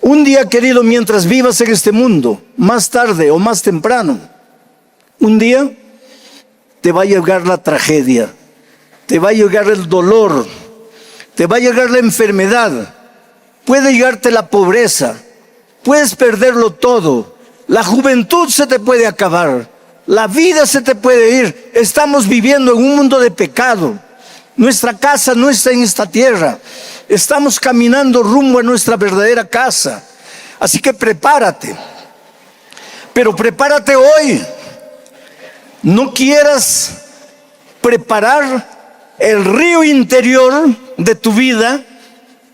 Un día, querido, mientras vivas en este mundo, más tarde o más temprano, un día te va a llegar la tragedia, te va a llegar el dolor, te va a llegar la enfermedad, puede llegarte la pobreza, puedes perderlo todo, la juventud se te puede acabar, la vida se te puede ir. Estamos viviendo en un mundo de pecado. Nuestra casa no está en esta tierra. Estamos caminando rumbo a nuestra verdadera casa. Así que prepárate. Pero prepárate hoy. No quieras preparar el río interior de tu vida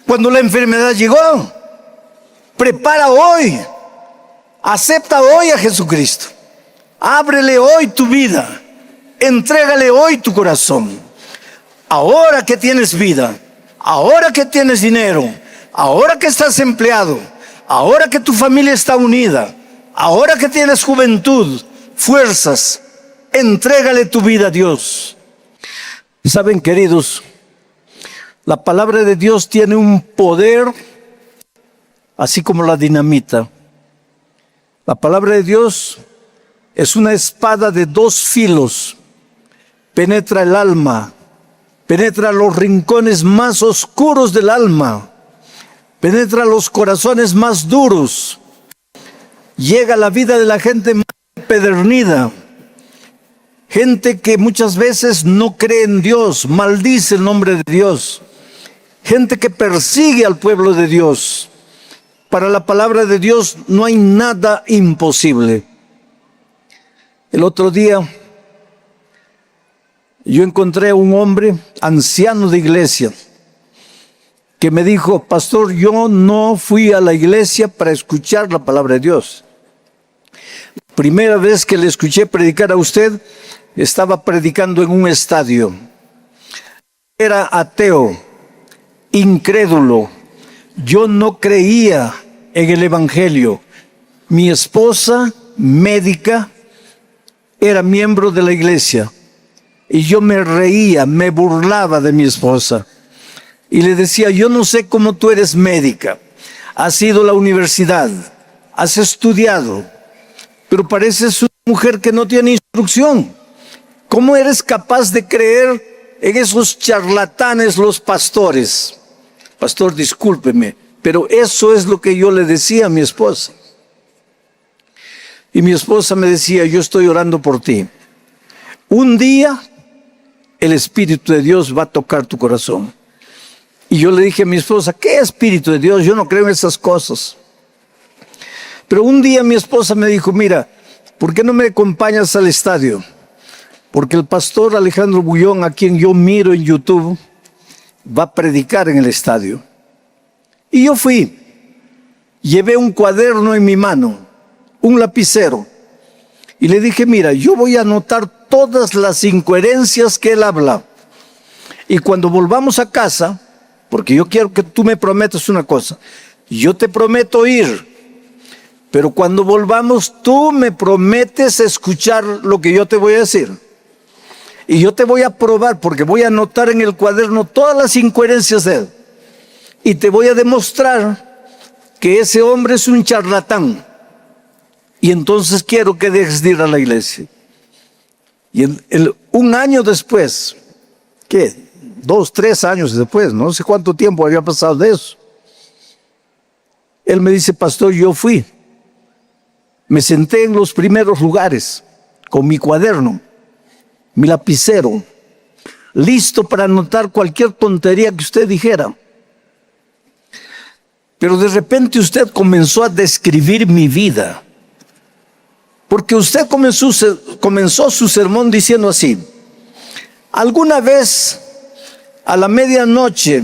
cuando la enfermedad llegó. Prepara hoy. Acepta hoy a Jesucristo. Ábrele hoy tu vida. Entrégale hoy tu corazón. Ahora que tienes vida, ahora que tienes dinero, ahora que estás empleado, ahora que tu familia está unida, ahora que tienes juventud, fuerzas, entrégale tu vida a Dios. Saben, queridos, la palabra de Dios tiene un poder así como la dinamita. La palabra de Dios es una espada de dos filos. Penetra el alma, penetra los rincones más oscuros del alma, penetra los corazones más duros, llega a la vida de la gente más empedernida, gente que muchas veces no cree en Dios, maldice el nombre de Dios, gente que persigue al pueblo de Dios. Para la palabra de Dios no hay nada imposible. El otro día yo encontré a un hombre anciano de iglesia que me dijo: pastor, yo no fui a la iglesia para escuchar la palabra de Dios. Primera vez que le escuché predicar a usted, estaba predicando en un estadio. Era ateo, incrédulo. Yo no creía en el evangelio. Mi esposa, médica, era miembro de la iglesia. Y yo me reía, me burlaba de mi esposa. Y le decía: yo no sé cómo tú eres médica. Has ido a la universidad, has estudiado, pero pareces una mujer que no tiene instrucción. ¿Cómo eres capaz de creer en esos charlatanes, los pastores? Pastor, discúlpeme, pero eso es lo que yo le decía a mi esposa. Y mi esposa me decía: yo estoy orando por ti. Un día el Espíritu de Dios va a tocar tu corazón. Y yo le dije a mi esposa: ¿qué Espíritu de Dios? Yo no creo en esas cosas. Pero un día mi esposa me dijo: mira, ¿por qué no me acompañas al estadio? Porque el pastor Alejandro Bullón, a quien yo miro en YouTube, va a predicar en el estadio. Y yo fui. Llevé un cuaderno en mi mano, un lapicero. Y le dije: mira, yo voy a anotar todas las incoherencias que él habla. Y cuando volvamos a casa, porque yo quiero que tú me prometas una cosa. Yo te prometo ir, pero cuando volvamos tú me prometes escuchar lo que yo te voy a decir. Y yo te voy a probar, porque voy a anotar en el cuaderno todas las incoherencias de él. Y te voy a demostrar que ese hombre es un charlatán. Y entonces quiero que dejes de ir a la iglesia. Y un año después, ¿qué? 2, 3 años después, no sé cuánto tiempo había pasado de eso. Él me dice: pastor, yo fui. Me senté en los primeros lugares con mi cuaderno, mi lapicero, listo para anotar cualquier tontería que usted dijera. Pero de repente usted comenzó a describir mi vida. Porque usted comenzó su sermón diciendo así: ¿alguna vez a la medianoche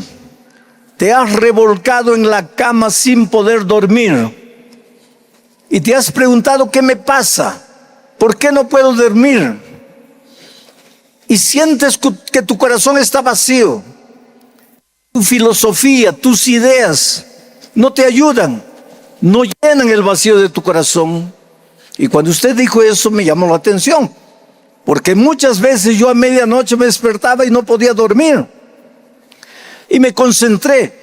te has revolcado en la cama sin poder dormir? Y te has preguntado: ¿qué me pasa? ¿Por qué no puedo dormir? Y sientes que tu corazón está vacío. Tu filosofía, tus ideas no te ayudan, no llenan el vacío de tu corazón. Y cuando usted dijo eso me llamó la atención, porque muchas veces yo a medianoche me despertaba y no podía dormir. Y me concentré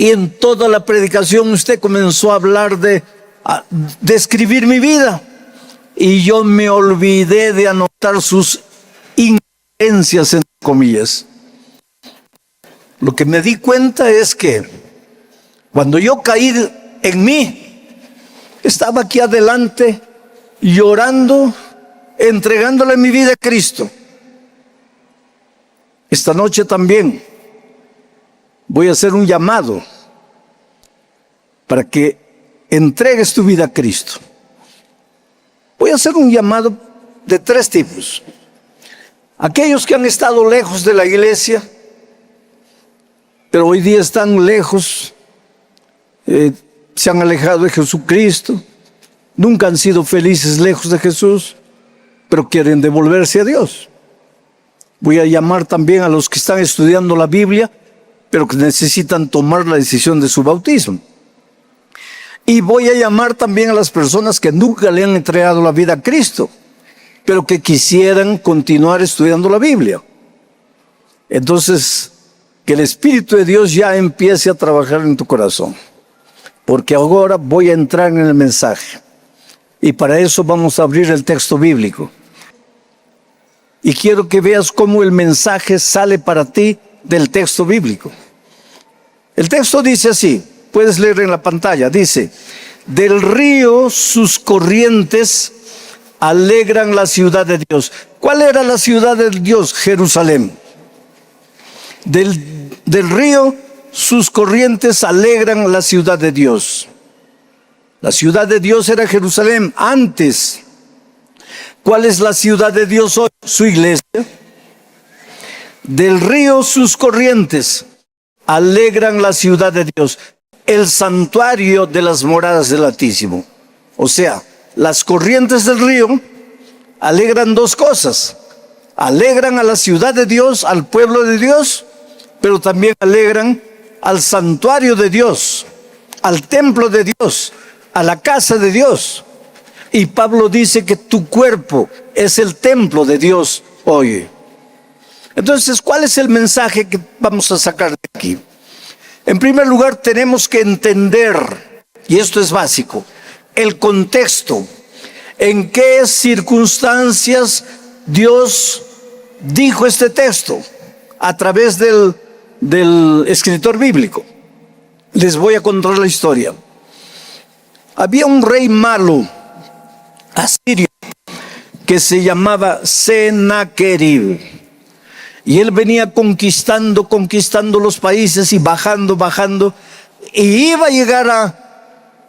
Y en toda la predicación usted comenzó a hablar de describir mi vida. Y yo me olvidé de anotar sus incoherencias, entre comillas. Lo que me di cuenta es que cuando yo caí en mí, estaba aquí adelante llorando, entregándole mi vida a Cristo. Esta noche también voy a hacer un llamado para que entregues tu vida a Cristo. Voy a hacer un llamado de 3 tipos. Aquellos que han estado lejos de la iglesia, pero hoy día están lejos, se han alejado de Jesucristo, nunca han sido felices lejos de Jesús, pero quieren devolverse a Dios. Voy a llamar también a los que están estudiando la Biblia, pero que necesitan tomar la decisión de su bautismo. Y voy a llamar también a las personas que nunca le han entregado la vida a Cristo, pero que quisieran continuar estudiando la Biblia. Entonces, que el Espíritu de Dios ya empiece a trabajar en tu corazón, porque ahora voy a entrar en el mensaje. Y para eso vamos a abrir el texto bíblico. Y quiero que veas cómo el mensaje sale para ti del texto bíblico. El texto dice así, puedes leer en la pantalla, dice: del río sus corrientes alegran la ciudad de Dios. ¿Cuál era la ciudad de Dios? Jerusalén. Del río sus corrientes alegran la ciudad de Dios. La ciudad de Dios era Jerusalén antes. ¿Cuál es la ciudad de Dios hoy? Su iglesia. Del río sus corrientes alegran la ciudad de Dios, el santuario de las moradas del Altísimo. O sea, las corrientes del río alegran 2 cosas. Alegran a la ciudad de Dios, al pueblo de Dios, pero también alegran al santuario de Dios, al templo de Dios, a la casa de Dios. Y Pablo dice que tu cuerpo es el templo de Dios hoy. Entonces, ¿cuál es el mensaje que vamos a sacar de aquí? En primer lugar, tenemos que entender, y esto es básico, el contexto, en qué circunstancias Dios dijo este texto a través del escritor bíblico. Les voy a contar la historia. Había un rey malo, asirio, que se llamaba Sennacherib. Y él venía conquistando los países y bajando, y iba a llegar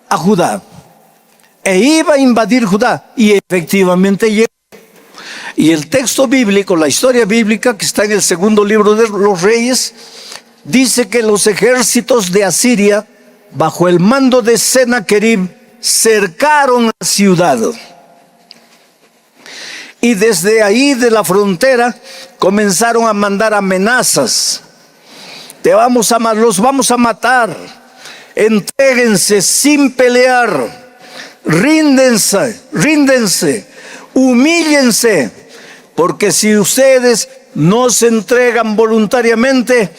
a Judá. E iba a invadir Judá. Y efectivamente llegó. Y el texto bíblico, la historia bíblica, que está en el 2º libro de los Reyes, dice que los ejércitos de Asiria, bajo el mando de Sennacherib, cercaron la ciudad. Y desde ahí, de la frontera, comenzaron a mandar amenazas. Los vamos a matar. Entréguense sin pelear. Ríndense. Humíllense. Porque si ustedes no se entregan voluntariamente,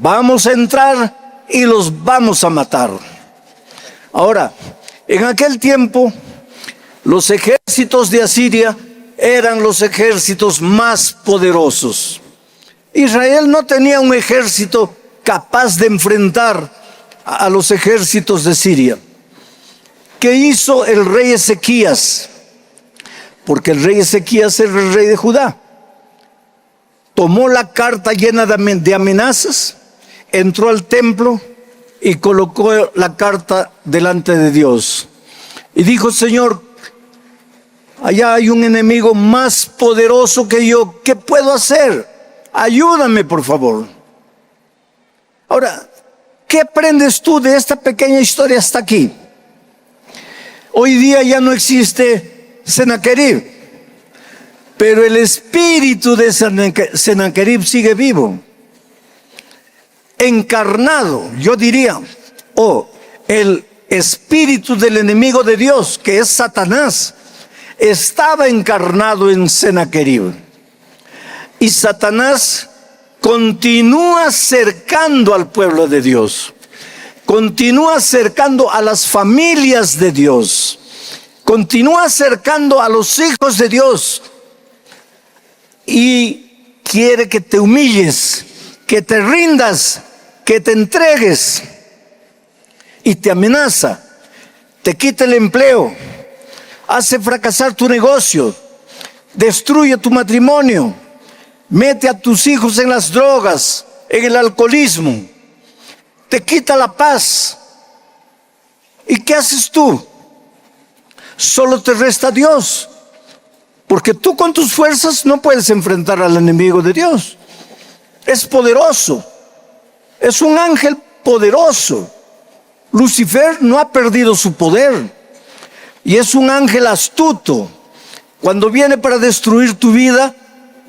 vamos a entrar y los vamos a matar. Ahora, en aquel tiempo, los ejércitos de Asiria eran los ejércitos más poderosos. Israel no tenía un ejército capaz de enfrentar a los ejércitos de Siria. ¿Qué hizo el rey Ezequías? Porque el rey Ezequías era el rey de Judá. Tomó la carta llena de amenazas, entró al templo y colocó la carta delante de Dios. Y dijo: Señor, allá hay un enemigo más poderoso que yo. ¿Qué puedo hacer? Ayúdame, por favor. Ahora, ¿qué aprendes tú de esta pequeña historia hasta aquí? Hoy día ya no existe Sennacherib, pero el espíritu de Sennacherib sigue vivo, encarnado, yo diría, el espíritu del enemigo de Dios, que es Satanás, estaba encarnado en Sennacherib. Y Satanás continúa cercando al pueblo de Dios. continúa acercando a las familias de Dios, continúa acercando a los hijos de Dios y quiere que te humilles, que te rindas, que te entregues, y te amenaza, te quita el empleo, hace fracasar tu negocio, destruye tu matrimonio, mete a tus hijos en las drogas, en el alcoholismo, te quita la paz. ¿Y qué haces tú? Solo te resta Dios, porque tú con tus fuerzas no puedes enfrentar al enemigo de Dios. Es poderoso, es un ángel poderoso. Lucifer no ha perdido su poder y es un ángel astuto. Cuando viene para destruir tu vida,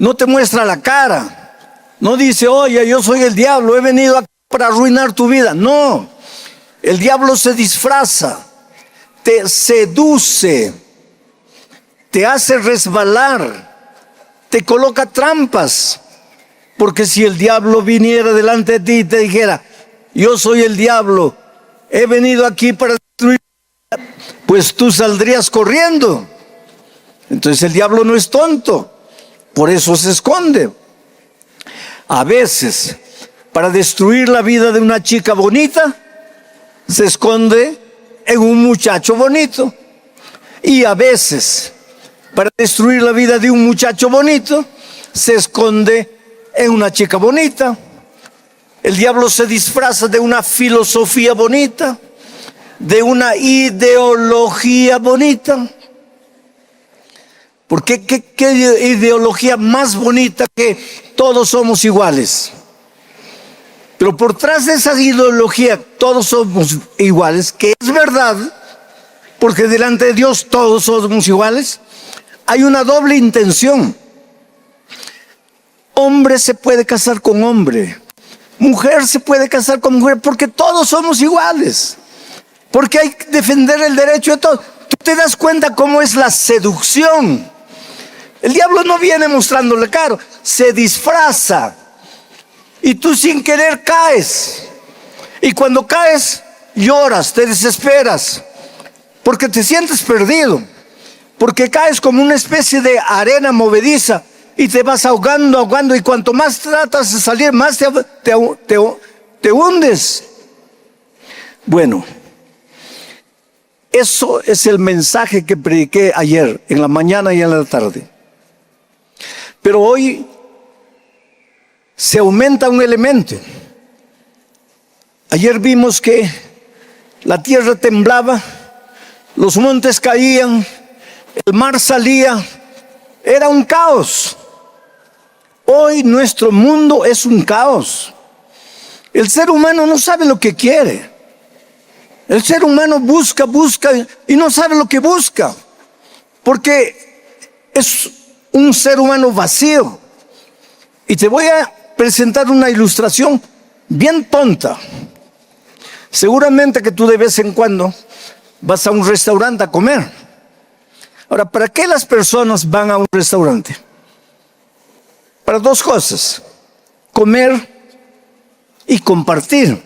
no te muestra la cara, no dice, oye, yo soy el diablo, he venido aquí para arruinar tu vida. No, el diablo se disfraza, te seduce, te hace resbalar, te coloca trampas. Porque si el diablo viniera delante de ti y te dijera, yo soy el diablo, he venido aquí para destruir, pues tú saldrías corriendo. Entonces el diablo no es tonto, por eso se esconde. A veces, para destruir la vida de una chica bonita, se esconde en un muchacho bonito. Y a veces, para destruir la vida de un muchacho bonito, se esconde en una chica bonita. El diablo se disfraza de una filosofía bonita, de una ideología bonita. Porque ¿qué ideología más bonita que todos somos iguales? Pero por detrás de esa ideología, todos somos iguales, que es verdad, porque delante de Dios todos somos iguales, hay una doble intención. Hombre se puede casar con hombre, mujer se puede casar con mujer, porque todos somos iguales, porque hay que defender el derecho de todos. Tú te das cuenta cómo es la seducción. El diablo no viene mostrándole caro, se disfraza y tú sin querer caes, y cuando caes lloras, te desesperas, porque te sientes perdido, porque caes como una especie de arena movediza y te vas ahogando, ahogando, y cuanto más tratas de salir, más te hundes. Bueno, eso es el mensaje que prediqué ayer, en la mañana y en la tarde. Pero hoy se aumenta un elemento. Ayer vimos que la tierra temblaba, los montes caían, el mar salía, era un caos. Hoy nuestro mundo es un caos. El ser humano no sabe lo que quiere. El ser humano busca y no sabe lo que busca, porque es un ser humano vacío. Y te voy a presentar una ilustración bien tonta. Seguramente que tú de vez en cuando vas a un restaurante a comer. Ahora, ¿para qué las personas van a un restaurante? Para dos cosas: comer y compartir.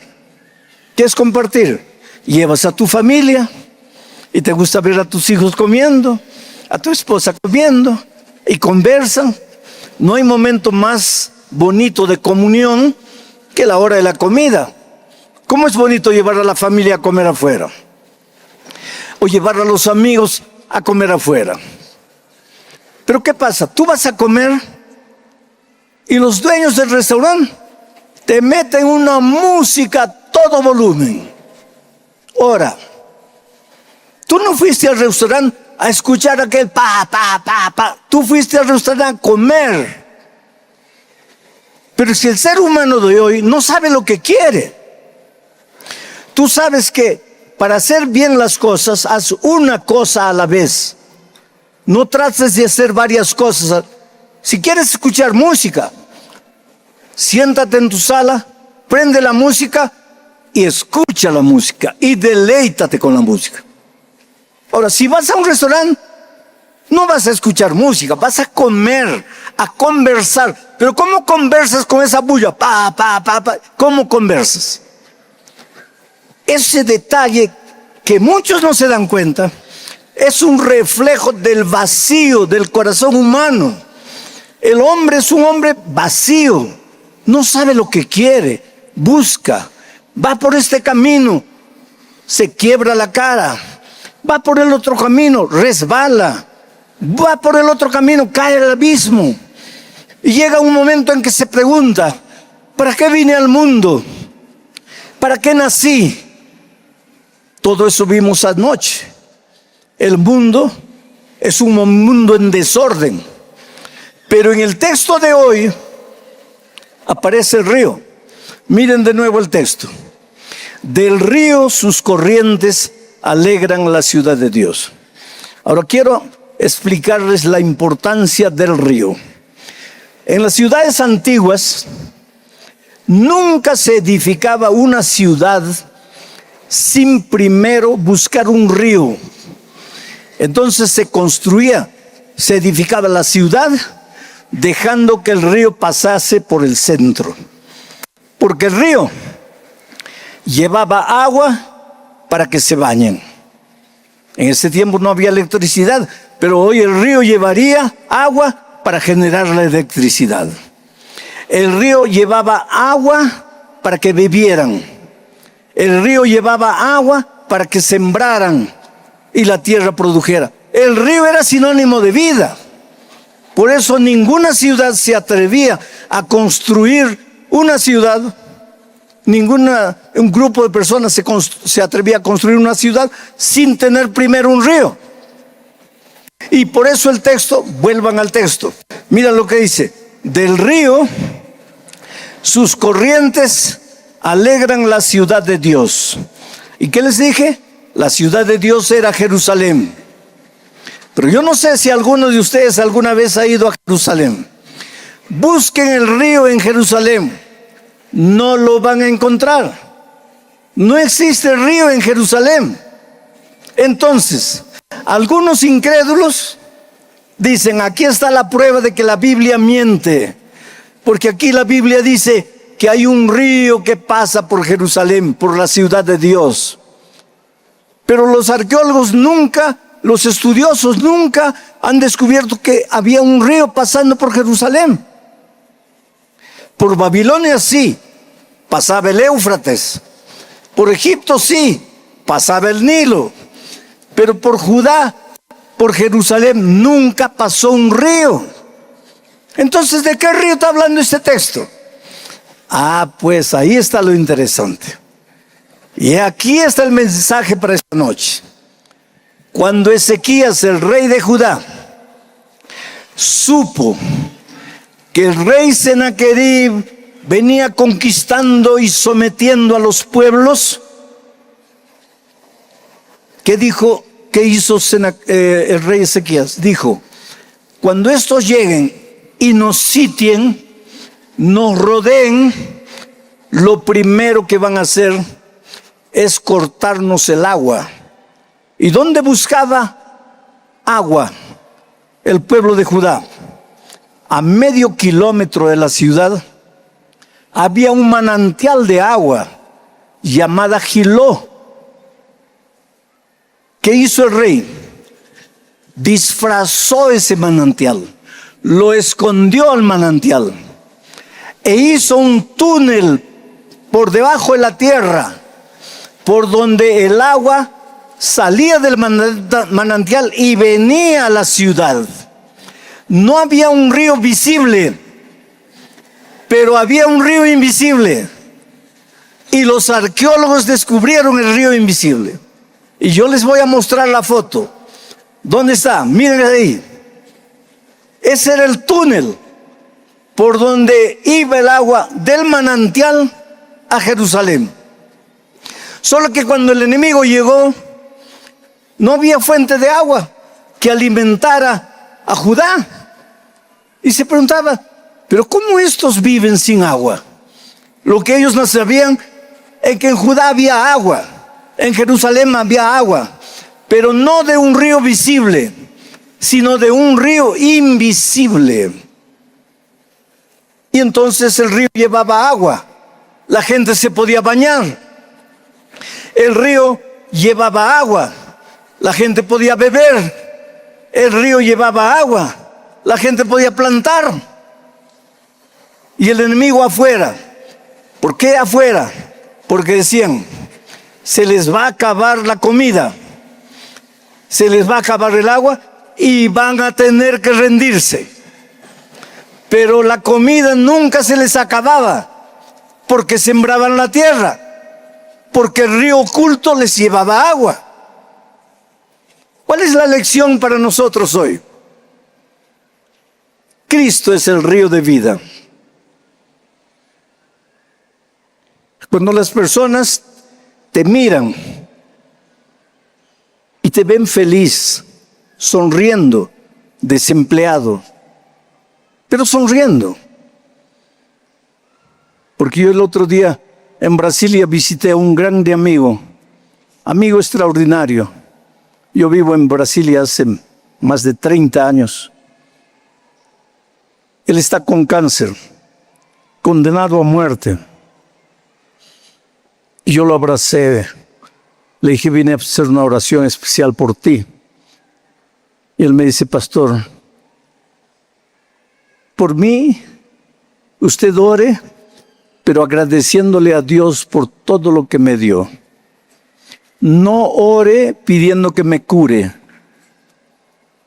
¿Qué es compartir? Llevas a tu familia y te gusta ver a tus hijos comiendo, a tu esposa comiendo, y conversan. No hay momento más bonito de comunión que la hora de la comida. ¿Cómo es bonito llevar a la familia a comer afuera? O llevar a los amigos a comer afuera. Pero ¿qué pasa? Tú vas a comer y los dueños del restaurante te meten una música a todo volumen. Ahora, tú no fuiste al restaurante a escuchar aquel pa. Tú fuiste al restaurante a comer. Pero si el ser humano de hoy no sabe lo que quiere, tú sabes que para hacer bien las cosas, haz una cosa a la vez. No trates de hacer varias cosas. Si quieres escuchar música, siéntate en tu sala, prende la música y escucha la música y deleítate con la música. Ahora, si vas a un restaurante, no vas a escuchar música, vas a comer, a conversar. Pero ¿cómo conversas con esa bulla? ¿Cómo conversas? Ese detalle que muchos no se dan cuenta es un reflejo del vacío del corazón humano. El hombre es un hombre vacío, no sabe lo que quiere, busca, va por este camino, se quiebra la cara, va por el otro camino, resbala, va por el otro camino, cae al abismo. Y llega un momento en que se pregunta, ¿para qué vine al mundo? ¿Para qué nací? Todo eso vimos anoche. El mundo es un mundo en desorden. Pero en el texto de hoy aparece el río. Miren de nuevo el texto. Del río sus corrientes alegran la ciudad de Dios. Ahora quiero explicarles la importancia del río. En las ciudades antiguas nunca se edificaba una ciudad sin primero buscar un río. Entonces se construía, se edificaba la ciudad dejando que el río pasase por el centro. Porque el río llevaba agua para que se bañen. En ese tiempo no había electricidad, pero hoy el río llevaría agua para generar la electricidad. El río llevaba agua para que bebieran. El río llevaba agua para que sembraran y la tierra produjera. El río era sinónimo de vida. Por eso ninguna ciudad se atrevía a construir una ciudad, un grupo de personas se atrevía a construir una ciudad sin tener primero un río. Y por eso el texto, vuelvan al texto, mira lo que dice: del río sus corrientes alegran la ciudad de Dios. ¿Y qué les dije? La ciudad de Dios era Jerusalén. Pero yo no sé si alguno de ustedes alguna vez ha ido a Jerusalén. Busquen el río en Jerusalén, no lo van a encontrar. No existe río en Jerusalén. Entonces, algunos incrédulos dicen, aquí está la prueba de que la Biblia miente, porque aquí la Biblia dice que hay un río que pasa por Jerusalén, por la ciudad de Dios. Pero los arqueólogos nunca, los estudiosos nunca han descubierto que había un río pasando por Jerusalén. Por Babilonia sí, pasaba el Éufrates. Por Egipto sí, pasaba el Nilo. Pero por Judá, por Jerusalén, nunca pasó un río. Entonces, ¿de qué río está hablando este texto? Pues ahí está lo interesante. Y aquí está el mensaje para esta noche. Cuando Ezequías, el rey de Judá, supo que el rey Sennacherib venía conquistando y sometiendo a los pueblos, ¿qué dijo? ¿Qué hizo el rey Ezequías? Dijo, cuando estos lleguen y nos sitien, nos rodeen, lo primero que van a hacer es cortarnos el agua. ¿Y dónde buscaba agua el pueblo de Judá? A medio kilómetro de la ciudad había un manantial de agua llamada Giló. ¿Qué hizo el rey? Disfrazó ese manantial, lo escondió al manantial e hizo un túnel por debajo de la tierra, por donde el agua salía del manantial y venía a la ciudad. No había un río visible, pero había un río invisible. Y los arqueólogos descubrieron el río invisible. Y yo les voy a mostrar la foto. ¿Dónde está? Miren ahí. Ese era el túnel por donde iba el agua del manantial a Jerusalén. Solo que cuando el enemigo llegó, no había fuente de agua que alimentara a Judá. Y se preguntaba, ¿pero cómo estos viven sin agua? Lo que ellos no sabían es que en Judá había agua, en Jerusalén había agua, pero no de un río visible, sino de un río invisible. Y entonces el río llevaba agua, la gente se podía bañar. El río llevaba agua, la gente podía beber. El río llevaba agua, la gente podía plantar. Y el enemigo afuera. ¿Por qué afuera? Porque decían, se les va a acabar la comida, se les va a acabar el agua y van a tener que rendirse. Pero la comida nunca se les acababa, porque sembraban la tierra, porque el río oculto les llevaba agua. ¿Cuál es la lección para nosotros hoy? Cristo es el río de vida. Cuando las personas te miran y te ven feliz, sonriendo, desempleado, pero sonriendo. Porque yo el otro día en Brasilia visité a un grande amigo extraordinario. Yo vivo en Brasilia hace más de 30 años. Él está con cáncer, condenado a muerte. Y yo lo abracé, le dije, vine a hacer una oración especial por ti. Y él me dice, pastor, por mí, usted ore, pero agradeciéndole a Dios por todo lo que me dio. No ore pidiendo que me cure,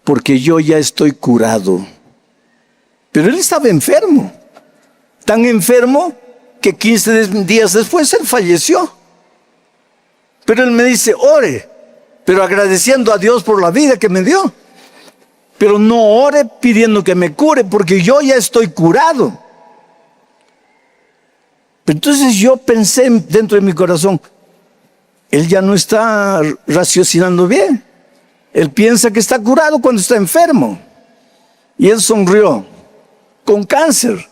porque yo ya estoy curado. Pero él estaba enfermo, tan enfermo que 15 días después él falleció. Pero él me dice, ore, pero agradeciendo a Dios por la vida que me dio. Pero no ore pidiendo que me cure, porque yo ya estoy curado. Entonces yo pensé dentro de mi corazón, él ya no está raciocinando bien. Él piensa que está curado cuando está enfermo. Y él sonrió, con cáncer,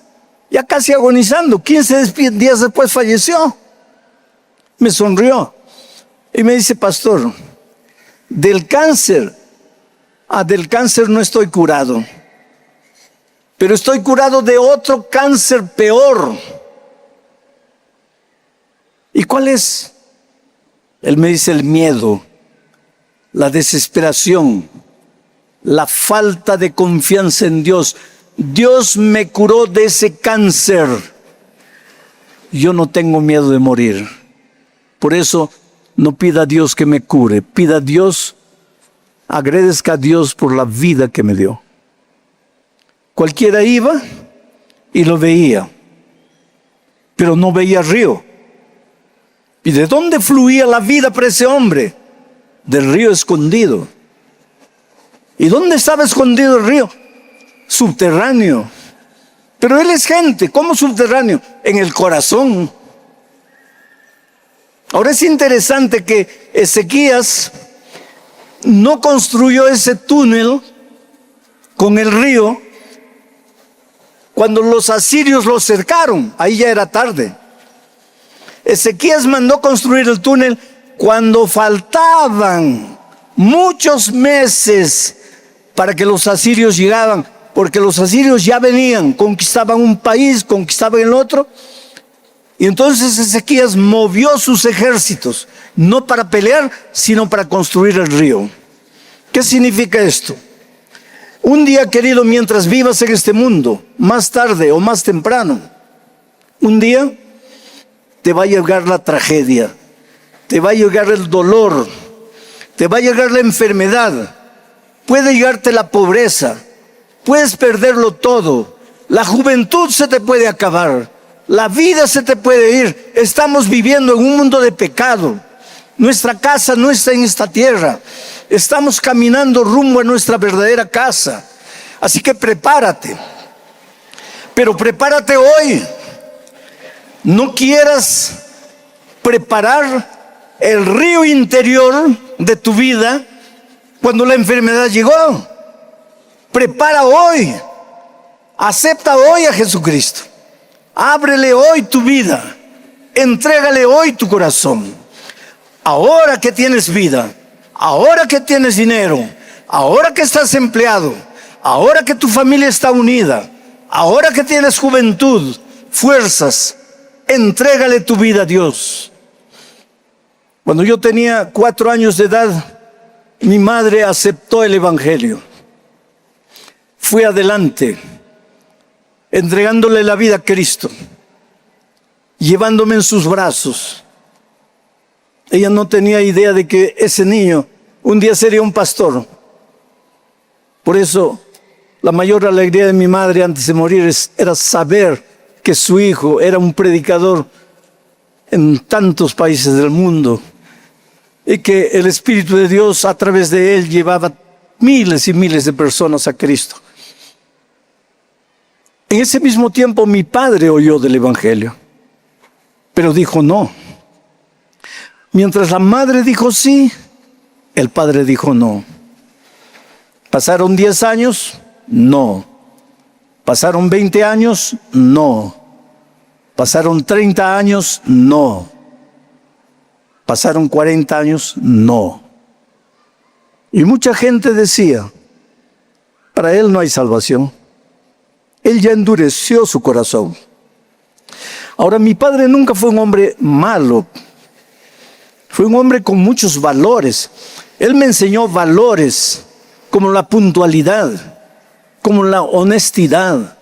ya casi agonizando. 15 días después falleció. Me sonrió y me dice, pastor, del cáncer no estoy curado, pero estoy curado de otro cáncer peor. ¿Y cuál es? Él me dice, el miedo, la desesperación, la falta de confianza en Dios. Dios me curó de ese cáncer. Yo no tengo miedo de morir. Por eso no pida a Dios que me cure. Pida a Dios, agradezca a Dios por la vida que me dio. Cualquiera iba y lo veía, pero no veía río. ¿Y de dónde fluía la vida para ese hombre? Del río escondido. ¿Y dónde estaba escondido el río? Subterráneo. Pero él es gente. ¿Cómo subterráneo? En el corazón. Ahora es interesante que Ezequías no construyó ese túnel con el río cuando los asirios lo cercaron. Ahí ya era tarde. Ezequías mandó construir el túnel cuando faltaban muchos meses para que los asirios llegaban, porque los asirios ya venían, conquistaban un país, conquistaban el otro. Y entonces Ezequías movió sus ejércitos, no para pelear, sino para construir el río. ¿Qué significa esto? Un día, querido, mientras vivas en este mundo, más tarde o más temprano, un día te va a llegar la tragedia, te va a llegar el dolor, te va a llegar la enfermedad, puede llegarte la pobreza, puedes perderlo todo, la juventud se te puede acabar, la vida se te puede ir. Estamos viviendo en un mundo de pecado. Nuestra casa no está en esta tierra. Estamos caminando rumbo a nuestra verdadera casa. Así que prepárate. Pero prepárate hoy. No quieras preparar el río interior de tu vida cuando la enfermedad llegó. Prepara hoy. Acepta hoy a Jesucristo. Ábrele hoy tu vida. Entrégale hoy tu corazón. Ahora que tienes vida, ahora que tienes dinero, ahora que estás empleado, ahora que tu familia está unida, ahora que tienes juventud, fuerzas, entrégale tu vida a Dios. Cuando yo tenía 4 años de edad, mi madre aceptó el Evangelio. Fui adelante, entregándole la vida a Cristo, llevándome en sus brazos. Ella no tenía idea de que ese niño un día sería un pastor. Por eso, la mayor alegría de mi madre antes de morir era saber que su hijo era un predicador en tantos países del mundo y que el Espíritu de Dios a través de él llevaba miles y miles de personas a Cristo. En ese mismo tiempo mi padre oyó del Evangelio, pero dijo no. Mientras la madre dijo sí, el padre dijo no. Pasaron 10 años, no. Pasaron 20 años, no. Pasaron 30 años, no. Pasaron 40 años, no. Y mucha gente decía, para él no hay salvación. Él ya endureció su corazón. Ahora, mi padre nunca fue un hombre malo. Fue un hombre con muchos valores. Él me enseñó valores como la puntualidad, como la honestidad,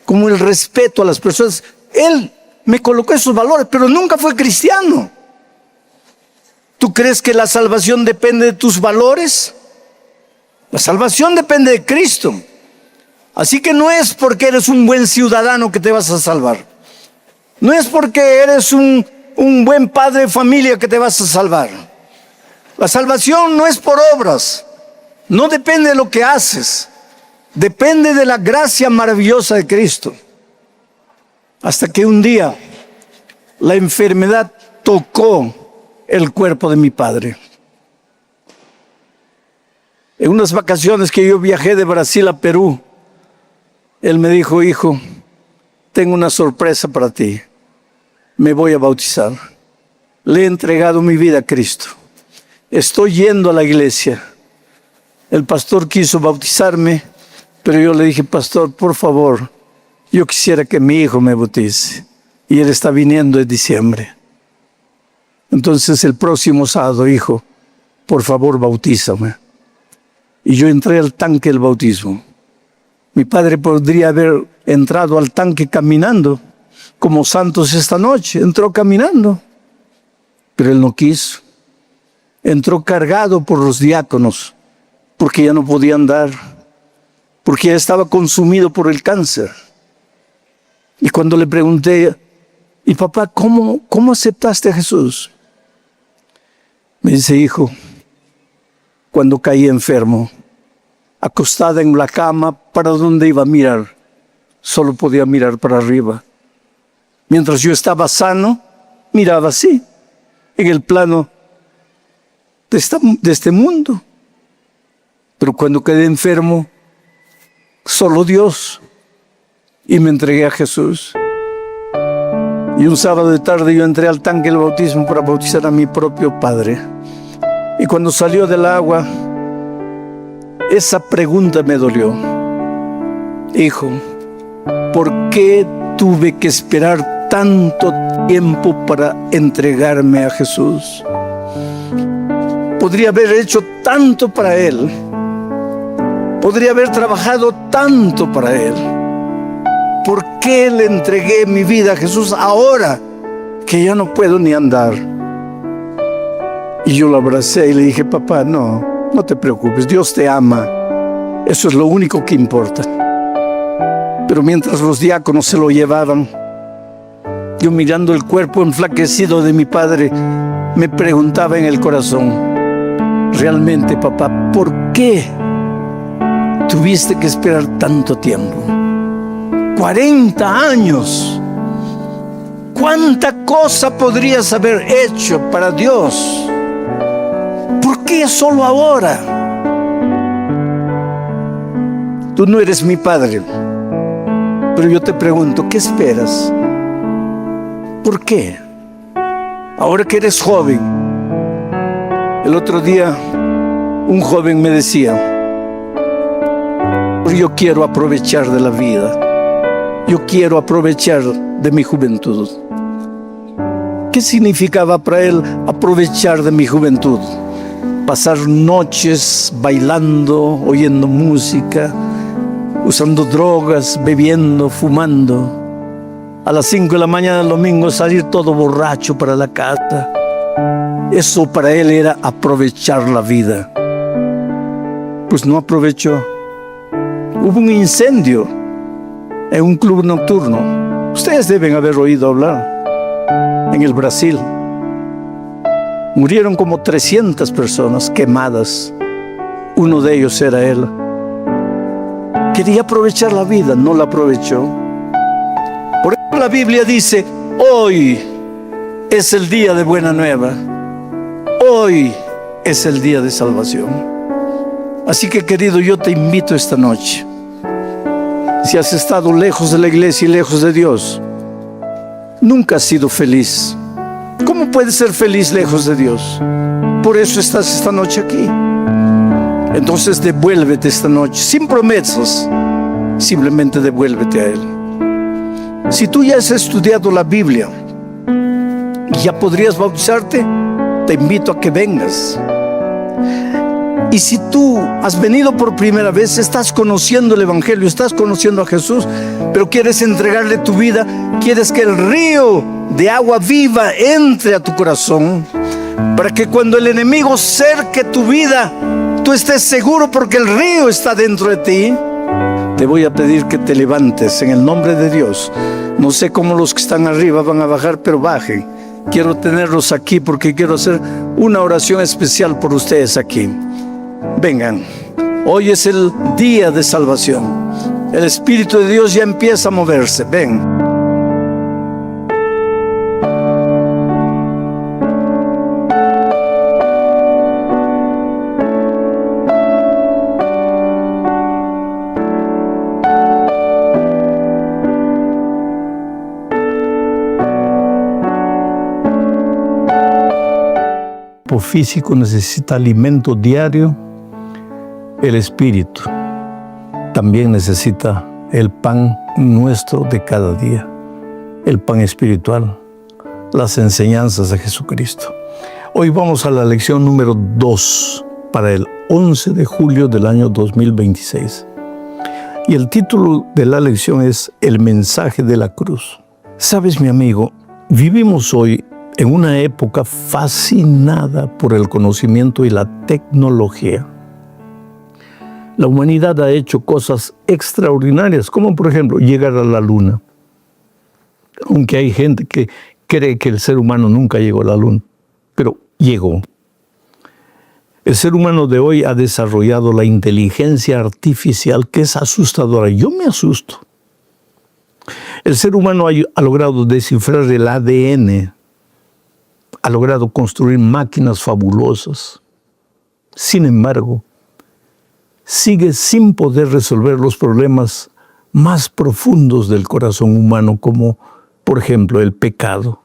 como el respeto a las personas. Él me colocó esos valores, pero nunca fue cristiano. ¿Tú crees que la salvación depende de tus valores? La salvación depende de Cristo. Así que no es porque eres un buen ciudadano que te vas a salvar. No es porque eres un buen padre de familia que te vas a salvar. La salvación no es por obras. No depende de lo que haces. Depende de la gracia maravillosa de Cristo. Hasta que un día la enfermedad tocó el cuerpo de mi padre. En unas vacaciones que yo viajé de Brasil a Perú, él me dijo: hijo, tengo una sorpresa para ti. Me voy a bautizar. Le he entregado mi vida a Cristo. Estoy yendo a la iglesia. El pastor quiso bautizarme, pero yo le dije: pastor, por favor, yo quisiera que mi hijo me bautice. Y él está viniendo en diciembre. Entonces el próximo sábado, hijo, por favor, bautízame. Y yo entré al tanque del bautismo. Mi padre podría haber entrado al tanque caminando, como santos esta noche. Entró caminando, pero él no quiso. Entró cargado por los diáconos, porque ya no podía andar, porque ya estaba consumido por el cáncer. Y cuando le pregunté: ¿y papá, cómo aceptaste a Jesús? Me dice: hijo, cuando caí enfermo, acostada en la cama, ¿para dónde iba a mirar? Solo podía mirar para arriba. Mientras yo estaba sano, miraba así, en el plano de este mundo. Pero cuando quedé enfermo, solo Dios, y me entregué a Jesús. Y un sábado de tarde yo entré al tanque del bautismo para bautizar a mi propio padre. Y cuando salió del agua, esa pregunta me dolió: hijo, ¿por qué tuve que esperar tanto tiempo para entregarme a Jesús? Podría haber hecho tanto para Él. Podría haber trabajado tanto para Él. ¿Por qué le entregué mi vida a Jesús ahora que ya no puedo ni andar? Y yo lo abracé y le dije: papá, no te preocupes, Dios te ama. Eso es lo único que importa. Pero mientras los diáconos se lo llevaban, yo, mirando el cuerpo enflaquecido de mi padre, me preguntaba en el corazón: realmente, papá, ¿por qué tuviste que esperar tanto tiempo? 40 años. ¿Cuánta cosa podrías haber hecho para Dios? ¿Por qué solo ahora? Tú no eres mi padre, pero yo te pregunto: ¿qué esperas? ¿Por qué? Ahora que eres joven. El otro día un joven me decía: yo quiero aprovechar de la vida. Yo quiero aprovechar de mi juventud. ¿Qué significaba para él aprovechar de mi juventud? Pasar noches bailando, oyendo música, usando drogas, bebiendo, fumando. A las 5 de la mañana del domingo salir todo borracho para la casa. Eso para él era aprovechar la vida. Pues no aprovechó. Hubo un incendio en un club nocturno. Ustedes deben haber oído hablar. En el Brasil. Murieron como 300 personas quemadas. Uno de ellos era él. Quería aprovechar la vida, no la aprovechó. Por eso la Biblia dice, hoy es el día de buena nueva. Hoy es el día de salvación. Así que, querido, yo te invito esta noche. Si has estado lejos de la iglesia y lejos de Dios, nunca has sido feliz. ¿Cómo puedes ser feliz lejos de Dios? Por eso estás esta noche aquí. Entonces devuélvete esta noche, sin promesas. Simplemente devuélvete a Él. Si tú ya has estudiado la Biblia y ya podrías bautizarte, te invito a que vengas. Y si tú has venido por primera vez, estás conociendo el Evangelio, estás conociendo a Jesús, pero quieres entregarle tu vida, quieres que el río de agua viva entre a tu corazón, para que cuando el enemigo cerque tu vida, tú estés seguro porque el río está dentro de ti. Te voy a pedir que te levantes en el nombre de Dios. No sé cómo los que están arriba van a bajar, pero bajen. Quiero tenerlos aquí porque quiero hacer una oración especial por ustedes aquí. Vengan, hoy es el día de salvación. El Espíritu de Dios ya empieza a moverse. Ven. El cuerpo físico necesita alimento diario. El espíritu también necesita el pan nuestro de cada día, el pan espiritual, las enseñanzas de Jesucristo. Hoy vamos a la lección número 2 para el 11 de julio del año 2026. Y el título de la lección es El mensaje de la cruz. Sabes, mi amigo, vivimos hoy en una época fascinada por el conocimiento y la tecnología. La humanidad ha hecho cosas extraordinarias, como por ejemplo llegar a la luna. Aunque hay gente que cree que el ser humano nunca llegó a la luna, pero llegó. El ser humano de hoy ha desarrollado la inteligencia artificial que es asustadora. Yo me asusto. El ser humano ha logrado descifrar el ADN, ha logrado construir máquinas fabulosas. Sin embargo, sigue sin poder resolver los problemas más profundos del corazón humano, como, por ejemplo, el pecado.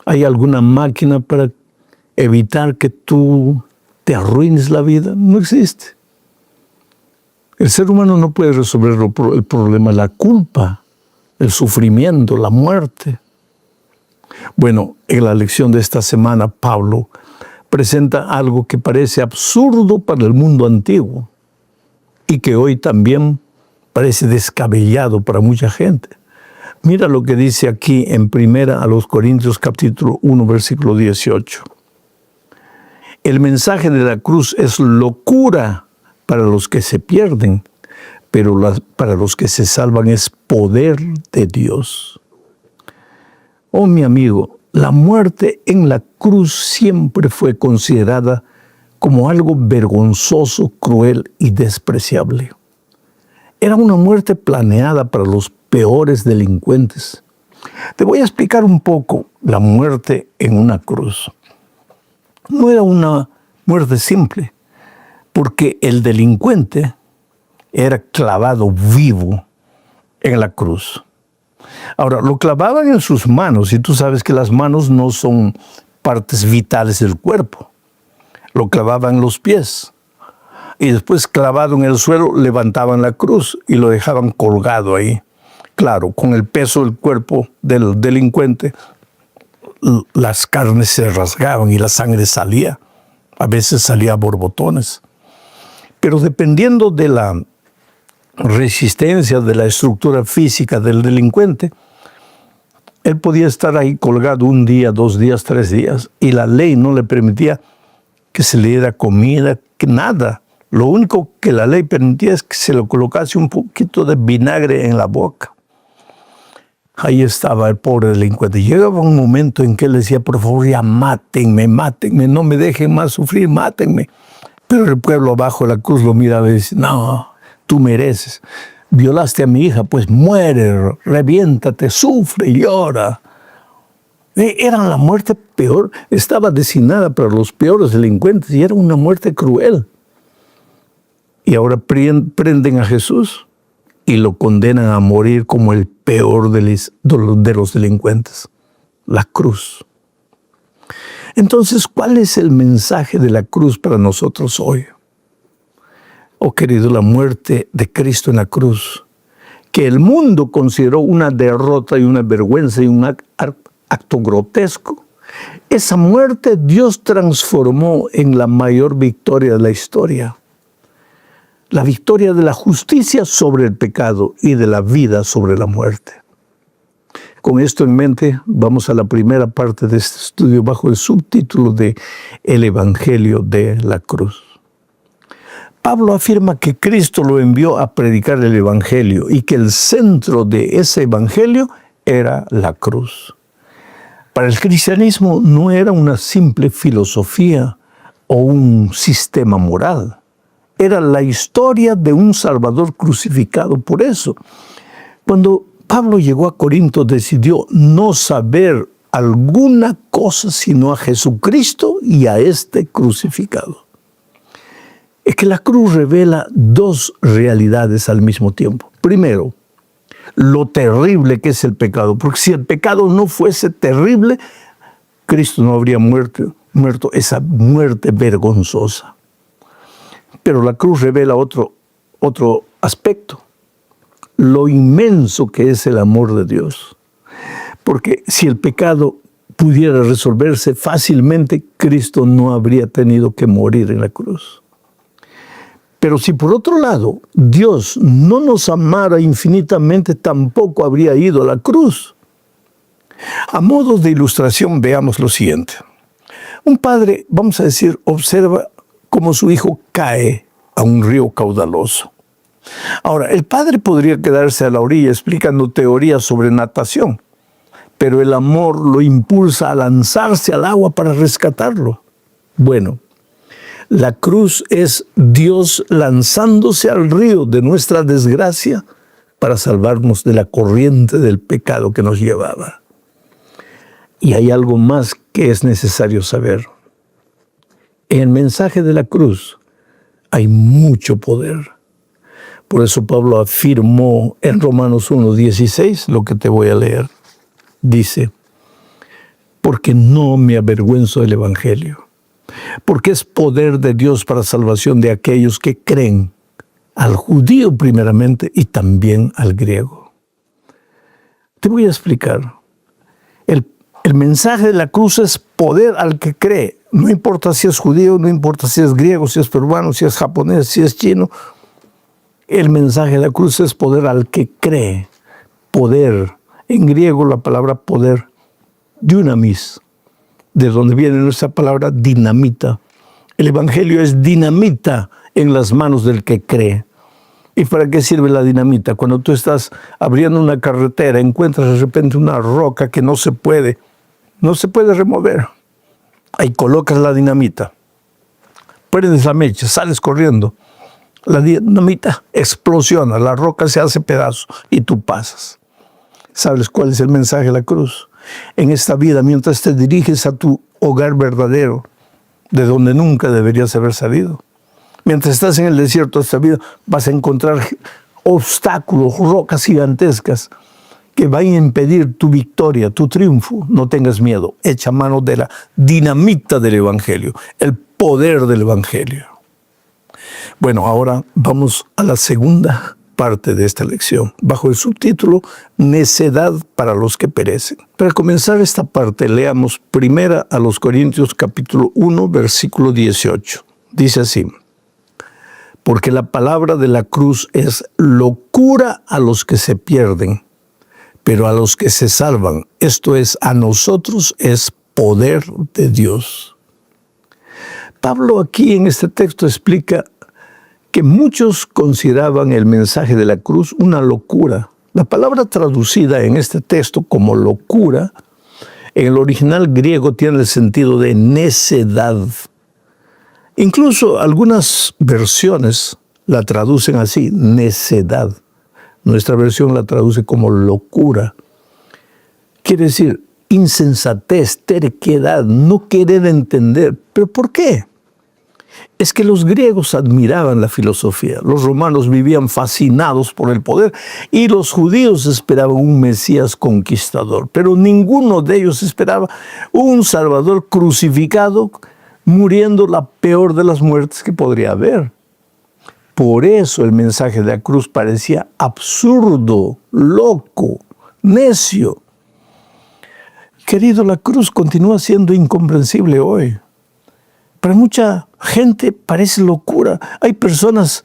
¿Hay alguna máquina para evitar que tú te arruines la vida? No existe. El ser humano no puede resolver el problema de la culpa, el sufrimiento, la muerte. Bueno, en la lección de esta semana, Pablo presenta algo que parece absurdo para el mundo antiguo y que hoy también parece descabellado para mucha gente. Mira lo que dice aquí en 1 Corintios capítulo 1, versículo 18. El mensaje de la cruz es locura para los que se pierden, pero para los que se salvan es poder de Dios. Oh, mi amigo, la muerte en la cruz siempre fue considerada como algo vergonzoso, cruel y despreciable. Era una muerte planeada para los peores delincuentes. Te voy a explicar un poco la muerte en una cruz. No era una muerte simple, porque el delincuente era clavado vivo en la cruz. Ahora, lo clavaban en sus manos, y tú sabes que las manos no son partes vitales del cuerpo. Lo clavaban en los pies. Y después, clavado en el suelo, levantaban la cruz y lo dejaban colgado ahí. Claro, con el peso del cuerpo del delincuente, las carnes se rasgaban y la sangre salía. A veces salía a borbotones. Pero dependiendo de la resistencia, de la estructura física del delincuente, él podía estar ahí colgado 1 día, 2 días, 3 días, y la ley no le permitía que se le diera comida, que nada. Lo único que la ley permitía es que se le colocase un poquito de vinagre en la boca. Ahí estaba el pobre delincuente. Llegaba un momento en que él decía, por favor, ya mátenme, no me dejen más sufrir, mátenme. Pero el pueblo abajo de la cruz lo miraba y dice, no, tú mereces. Violaste a mi hija, pues muere, reviéntate, sufre, llora. Era la muerte peor, estaba designada para los peores delincuentes y era una muerte cruel. Y ahora prenden a Jesús y lo condenan a morir como el peor de los delincuentes, la cruz. Entonces, ¿cuál es el mensaje de la cruz para nosotros hoy? Oh querido, la muerte de Cristo en la cruz, que el mundo consideró una derrota y una vergüenza y un acto grotesco, esa muerte Dios transformó en la mayor victoria de la historia. La victoria de la justicia sobre el pecado y de la vida sobre la muerte. Con esto en mente, vamos a la primera parte de este estudio bajo el subtítulo de El Evangelio de la Cruz. Pablo afirma que Cristo lo envió a predicar el Evangelio y que el centro de ese Evangelio era la cruz. Para el cristianismo no era una simple filosofía o un sistema moral. Era la historia de un Salvador crucificado. Por eso, cuando Pablo llegó a Corinto, decidió no saber alguna cosa sino a Jesucristo y a este crucificado. Es que la cruz revela 2 realidades al mismo tiempo. Primero, lo terrible que es el pecado, porque si el pecado no fuese terrible, Cristo no habría muerto esa muerte vergonzosa. Pero la cruz revela otro aspecto, lo inmenso que es el amor de Dios. Porque si el pecado pudiera resolverse fácilmente, Cristo no habría tenido que morir en la cruz. Pero si por otro lado Dios no nos amara infinitamente, tampoco habría ido a la cruz. A modo de ilustración, veamos lo siguiente. Un padre, vamos a decir, observa cómo su hijo cae a un río caudaloso. Ahora, el padre podría quedarse a la orilla explicando teorías sobre natación, pero el amor lo impulsa a lanzarse al agua para rescatarlo. Bueno, la cruz es Dios lanzándose al río de nuestra desgracia para salvarnos de la corriente del pecado que nos llevaba. Y hay algo más que es necesario saber. En el mensaje de la cruz hay mucho poder. Por eso Pablo afirmó en Romanos 1:16 lo que te voy a leer. Dice, porque no me avergüenzo del Evangelio, porque es poder de Dios para salvación de aquellos que creen, al judío primeramente y también al griego. Te voy a explicar. El mensaje de la cruz es poder al que cree. No importa si es judío, no importa si es griego, si es peruano, si es japonés, si es chino. El mensaje de la cruz es poder al que cree. Poder. En griego la palabra poder, dunamis, de donde viene nuestra palabra dinamita. El Evangelio es dinamita en las manos del que cree. ¿Y para qué sirve la dinamita? Cuando tú estás abriendo una carretera, encuentras de repente una roca que no se puede remover. Ahí colocas la dinamita, prendes la mecha, sales corriendo. La dinamita explosiona, la roca se hace pedazos y tú pasas. ¿Sabes cuál es el mensaje de la cruz? En esta vida, mientras te diriges a tu hogar verdadero, de donde nunca deberías haber salido, mientras estás en el desierto de esta vida, vas a encontrar obstáculos, rocas gigantescas que van a impedir tu victoria, tu triunfo. No tengas miedo. Echa mano de la dinamita del Evangelio, el poder del Evangelio. Bueno, ahora vamos a la segunda parte de esta lección, bajo el subtítulo Necedad para los que perecen. Para comenzar esta parte, leamos primera a los Corintios capítulo 1, versículo 18. Dice así: porque la palabra de la cruz es locura a los que se pierden, pero a los que se salvan, esto es, a nosotros, es poder de Dios. Pablo aquí en este texto explica que muchos consideraban el mensaje de la cruz una locura. La palabra traducida en este texto como locura, en el original griego tiene el sentido de necedad. Incluso algunas versiones la traducen así, necedad. Nuestra versión la traduce como locura. Quiere decir insensatez, terquedad, no querer entender. ¿Pero por qué? Es que los griegos admiraban la filosofía, los romanos vivían fascinados por el poder y los judíos esperaban un Mesías conquistador, pero ninguno de ellos esperaba un Salvador crucificado, muriendo la peor de las muertes que podría haber. Por eso el mensaje de la cruz parecía absurdo, loco, necio. Querido, la cruz continúa siendo incomprensible hoy. Para mucha gente parece locura. Hay personas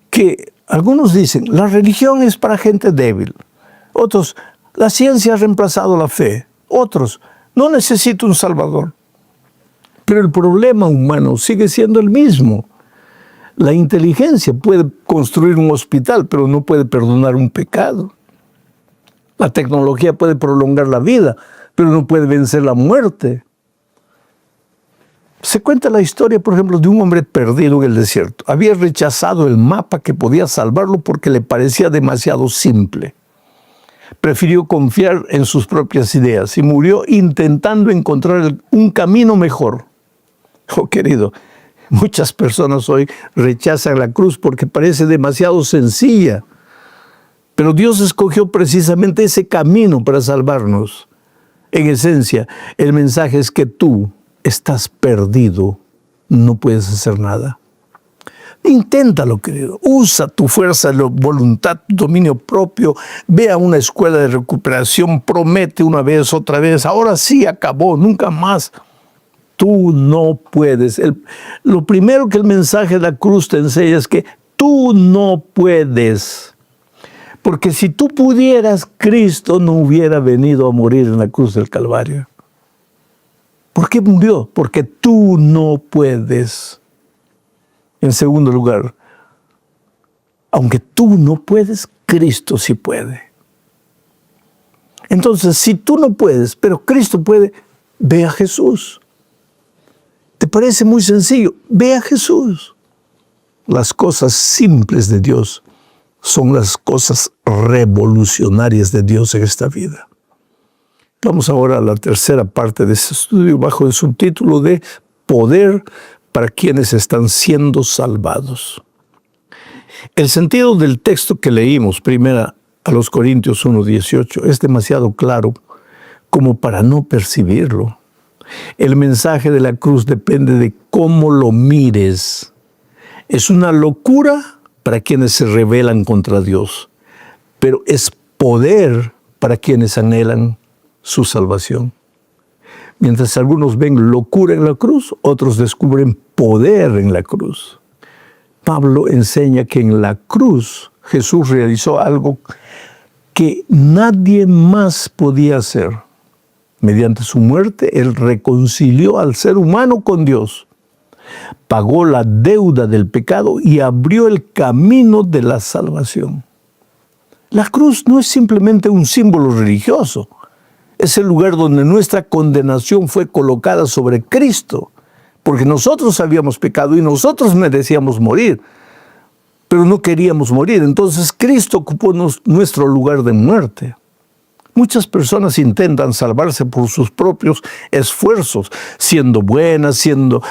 que, algunos dicen, la religión es para gente débil. Otros, la ciencia ha reemplazado la fe. Otros, no necesito un Salvador. Pero el problema humano sigue siendo el mismo. La inteligencia puede construir un hospital, pero no puede perdonar un pecado. La tecnología puede prolongar la vida, pero no puede vencer la muerte. Se cuenta la historia, por ejemplo, de un hombre perdido en el desierto. Había rechazado el mapa que podía salvarlo porque le parecía demasiado simple. Prefirió confiar en sus propias ideas y murió intentando encontrar un camino mejor. Oh, querido, muchas personas hoy rechazan la cruz porque parece demasiado sencilla. Pero Dios escogió precisamente ese camino para salvarnos. En esencia, el mensaje es que tú estás perdido, no puedes hacer nada. Inténtalo, querido. Usa tu fuerza, voluntad, tu dominio propio. Ve a una escuela de recuperación, promete una vez, otra vez. Ahora sí, acabó, nunca más. Tú no puedes. Lo primero que el mensaje de la cruz te enseña es que tú no puedes. Porque si tú pudieras, Cristo no hubiera venido a morir en la cruz del Calvario. ¿Por qué murió? Porque tú no puedes. En segundo lugar, aunque tú no puedes, Cristo sí puede. Entonces, si tú no puedes, pero Cristo puede, ve a Jesús. ¿Te parece muy sencillo? Ve a Jesús. Las cosas simples de Dios son las cosas revolucionarias de Dios en esta vida. Vamos ahora a la tercera parte de este estudio bajo el subtítulo de Poder para quienes están siendo salvados. El sentido del texto que leímos, primera a los Corintios 1:18, es demasiado claro como para no percibirlo. El mensaje de la cruz depende de cómo lo mires. Es una locura para quienes se rebelan contra Dios, pero es poder para quienes anhelan su salvación. Mientras algunos ven locura en la cruz, otros descubren poder en la cruz. Pablo enseña que en la cruz Jesús realizó algo que nadie más podía hacer. Mediante su muerte, Él reconcilió al ser humano con Dios, pagó la deuda del pecado y abrió el camino de la salvación. La cruz no es simplemente un símbolo religioso. Es el lugar donde nuestra condenación fue colocada sobre Cristo, porque nosotros habíamos pecado y nosotros merecíamos morir, pero no queríamos morir. Entonces Cristo ocupó nuestro lugar de muerte. Muchas personas intentan salvarse por sus propios esfuerzos, siendo buenas,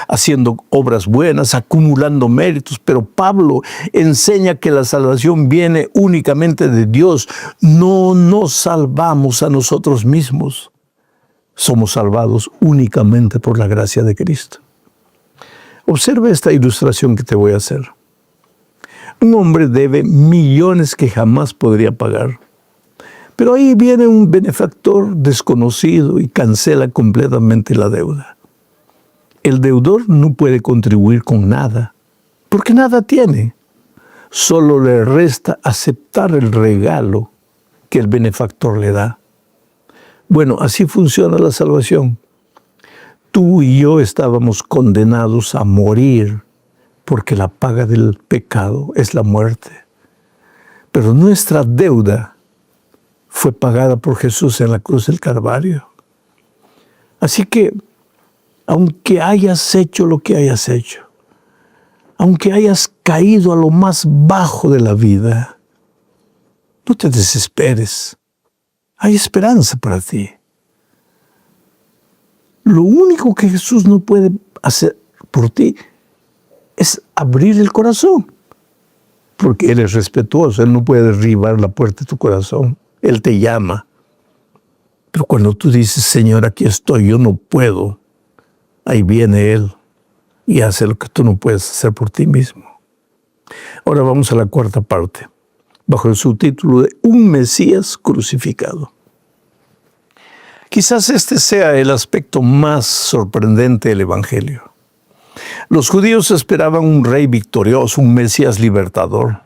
haciendo obras buenas, acumulando méritos. Pero Pablo enseña que la salvación viene únicamente de Dios. No nos salvamos a nosotros mismos. Somos salvados únicamente por la gracia de Cristo. Observa esta ilustración que te voy a hacer. Un hombre debe millones que jamás podría pagar. Pero ahí viene un benefactor desconocido y cancela completamente la deuda. El deudor no puede contribuir con nada, porque nada tiene. Solo le resta aceptar el regalo que el benefactor le da. Bueno, así funciona la salvación. Tú y yo estábamos condenados a morir porque la paga del pecado es la muerte. Pero nuestra deuda fue pagada por Jesús en la cruz del Calvario. Así que, aunque hayas hecho lo que hayas hecho, aunque hayas caído a lo más bajo de la vida, no te desesperes. Hay esperanza para ti. Lo único que Jesús no puede hacer por ti es abrir el corazón, porque Él es respetuoso. Él no puede derribar la puerta de tu corazón. Él te llama. Pero cuando tú dices, Señor, aquí estoy, yo no puedo, ahí viene Él y hace lo que tú no puedes hacer por ti mismo. Ahora vamos a la cuarta parte, bajo el subtítulo de Un Mesías crucificado. Quizás este sea el aspecto más sorprendente del Evangelio. Los judíos esperaban un rey victorioso, un Mesías libertador.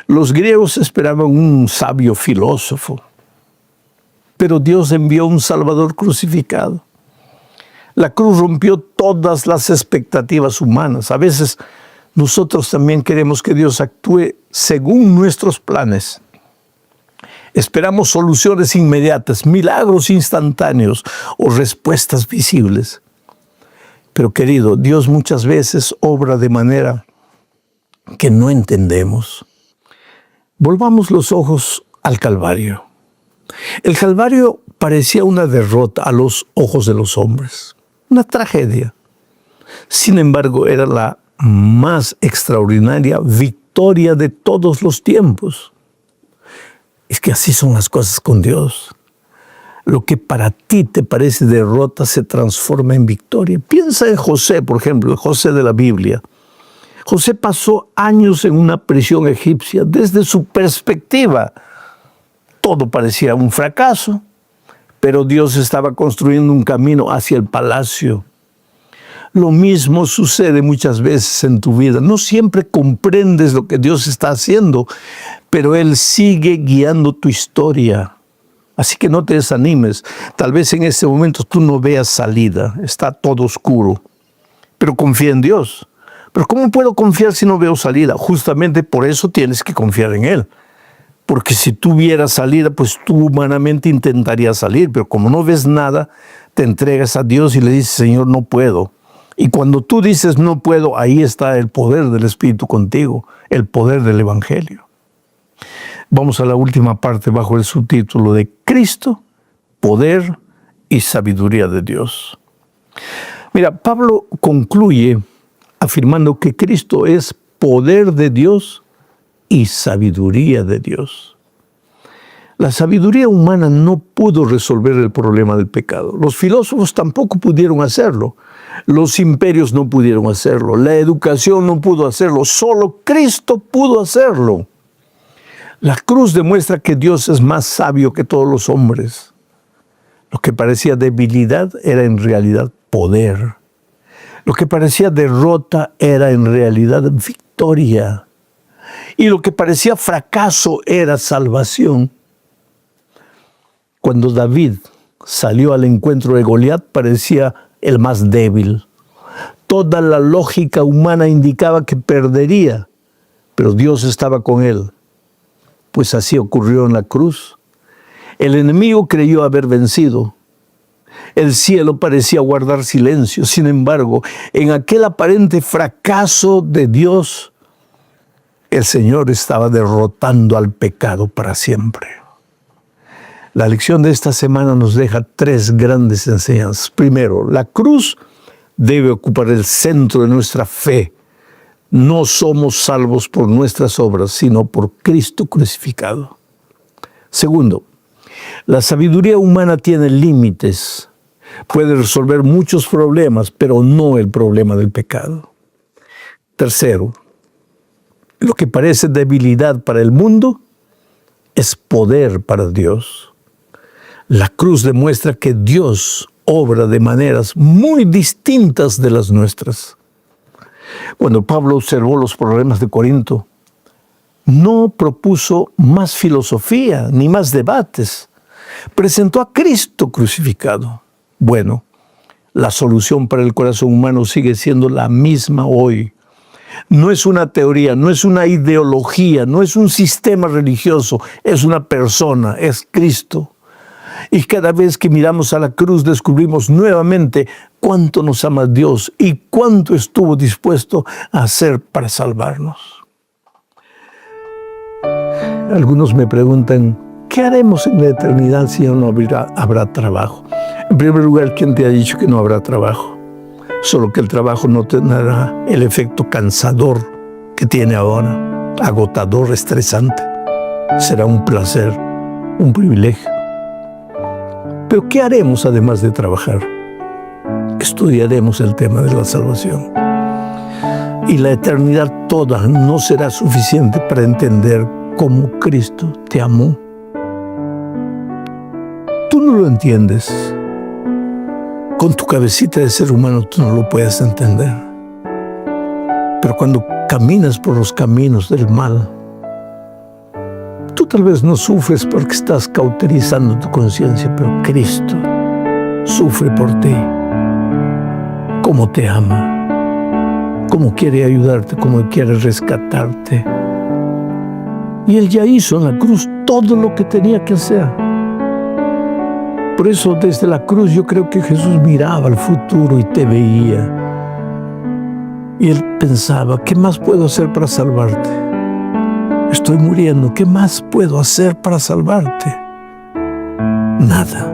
Los griegos esperaban un sabio filósofo. Pero Dios envió un Salvador crucificado. La cruz rompió todas las expectativas humanas. A veces nosotros también queremos que Dios actúe según nuestros planes. Esperamos soluciones inmediatas, milagros instantáneos o respuestas visibles. Pero querido, Dios muchas veces obra de manera que no entendemos. Volvamos los ojos al Calvario. El Calvario parecía una derrota a los ojos de los hombres, una tragedia. Sin embargo, era la más extraordinaria victoria de todos los tiempos. Es que así son las cosas con Dios. Lo que para ti te parece derrota se transforma en victoria. Piensa en José, por ejemplo, el José de la Biblia. José pasó años en una prisión egipcia. Desde su perspectiva, todo parecía un fracaso, pero Dios estaba construyendo un camino hacia el palacio. Lo mismo sucede muchas veces en tu vida. No siempre comprendes lo que Dios está haciendo, pero Él sigue guiando tu historia. Así que no te desanimes. Tal vez en este momento tú no veas salida. Está todo oscuro. Pero confía en Dios. Pero ¿cómo puedo confiar si no veo salida? Justamente por eso tienes que confiar en Él. Porque si tú vieras salida, pues tú humanamente intentarías salir. Pero como no ves nada, te entregas a Dios y le dices, Señor, no puedo. Y cuando tú dices no puedo, ahí está el poder del Espíritu contigo, el poder del Evangelio. Vamos a la última parte bajo el subtítulo de Cristo, poder y sabiduría de Dios. Mira, Pablo concluye afirmando que Cristo es poder de Dios y sabiduría de Dios. La sabiduría humana no pudo resolver el problema del pecado. Los filósofos tampoco pudieron hacerlo. Los imperios no pudieron hacerlo. La educación no pudo hacerlo. Solo Cristo pudo hacerlo. La cruz demuestra que Dios es más sabio que todos los hombres. Lo que parecía debilidad era en realidad poder. Lo que parecía derrota era en realidad victoria. Y lo que parecía fracaso era salvación. Cuando David salió al encuentro de Goliat, parecía el más débil. Toda la lógica humana indicaba que perdería, pero Dios estaba con él. Pues así ocurrió en la cruz. El enemigo creyó haber vencido. El cielo parecía guardar silencio. Sin embargo, en aquel aparente fracaso de Dios, el Señor estaba derrotando al pecado para siempre. La lección de esta semana nos deja tres grandes enseñanzas. Primero, la cruz debe ocupar el centro de nuestra fe. No somos salvos por nuestras obras, sino por Cristo crucificado. Segundo, la sabiduría humana tiene límites. Puede resolver muchos problemas, pero no el problema del pecado. Tercero, Lo que parece debilidad para el mundo es poder para Dios. La cruz demuestra que Dios obra de maneras muy distintas de las nuestras. Cuando Pablo observó los problemas de Corinto, no propuso más filosofía ni más debates. Presentó a Cristo crucificado. Bueno, la solución para el corazón humano sigue siendo la misma hoy. No es una teoría, no es una ideología, no es un sistema religioso, es una persona, es Cristo. Y cada vez que miramos a la cruz descubrimos nuevamente cuánto nos ama Dios y cuánto estuvo dispuesto a hacer para salvarnos. Algunos me preguntan, ¿qué haremos en la eternidad si no habrá trabajo? En primer lugar, ¿quién te ha dicho que no habrá trabajo? Solo que el trabajo no tendrá el efecto cansador que tiene ahora, agotador, estresante. Será un placer, un privilegio. Pero ¿qué haremos además de trabajar? Estudiaremos el tema de la salvación. Y la eternidad toda no será suficiente para entender cómo Cristo te amó. Tú no lo entiendes. Con tu cabecita de ser humano tú no lo puedes entender. Pero cuando caminas por los caminos del mal, tú tal vez no sufres porque estás cauterizando tu conciencia, pero Cristo sufre por ti. Cómo te ama, cómo quiere ayudarte, cómo quiere rescatarte. Y Él ya hizo en la cruz todo lo que tenía que hacer. Por eso desde la cruz yo creo que Jesús miraba al futuro y te veía. Y Él pensaba, ¿qué más puedo hacer para salvarte? Estoy muriendo, ¿qué más puedo hacer para salvarte? Nada.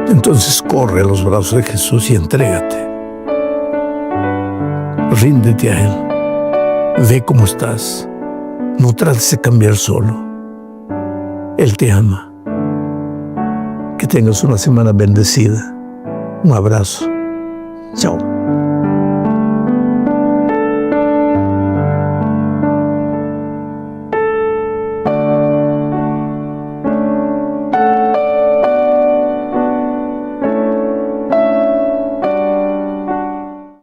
Entonces corre a los brazos de Jesús y entrégate. Ríndete a Él. Ve cómo estás. No trates de cambiar solo. Él te ama. Que tengas una semana bendecida. Un abrazo. Chao.